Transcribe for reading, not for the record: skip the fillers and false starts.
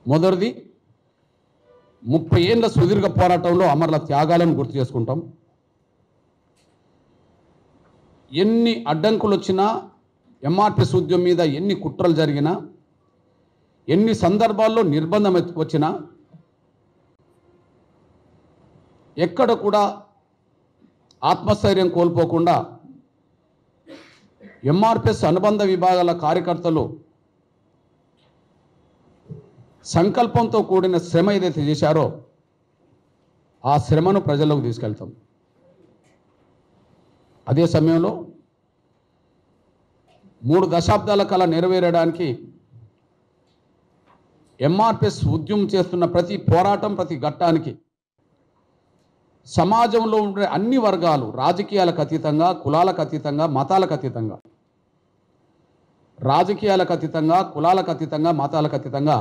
మొదటిది 30 ఏళ్ల సుదీర్ఘ పోరాటంలో అమరుల త్యాగాలను గుర్తు చేసుకుంటాం. ఎన్ని అడ్డంకులు వచ్చినా, ఎంఆర్పిఎస్ ఉద్యమం మీద ఎన్ని కుట్రలు జరిగినా, ఎన్ని సందర్భాల్లో నిర్బంధం వచ్చినా ఎక్కడ కూడా ఆత్మస్థైర్యం కోల్పోకుండా ఎంఆర్పిఎస్ అనుబంధ విభాగాల కార్యకర్తలు సంకల్పంతో కూడిన శ్రమ ఏదైతే చేశారో ఆ శ్రమను ప్రజల్లోకి తీసుకెళ్తాం. అదే సమయంలో 3 దశాబ్దాల కళ నెరవేరడానికి ఎంఆర్పిఎస్ ఉద్యమం చేస్తున్న ప్రతి పోరాటం, ప్రతి ఘట్టానికి సమాజంలో ఉండే అన్ని వర్గాలు, రాజకీయాలకు అతీతంగా, కులాలకు అతీతంగా, మతాలకు అతీతంగా, రాజకీయాలకు అతీతంగా, కులాలకు అతీతంగా, మతాలకు అతీతంగా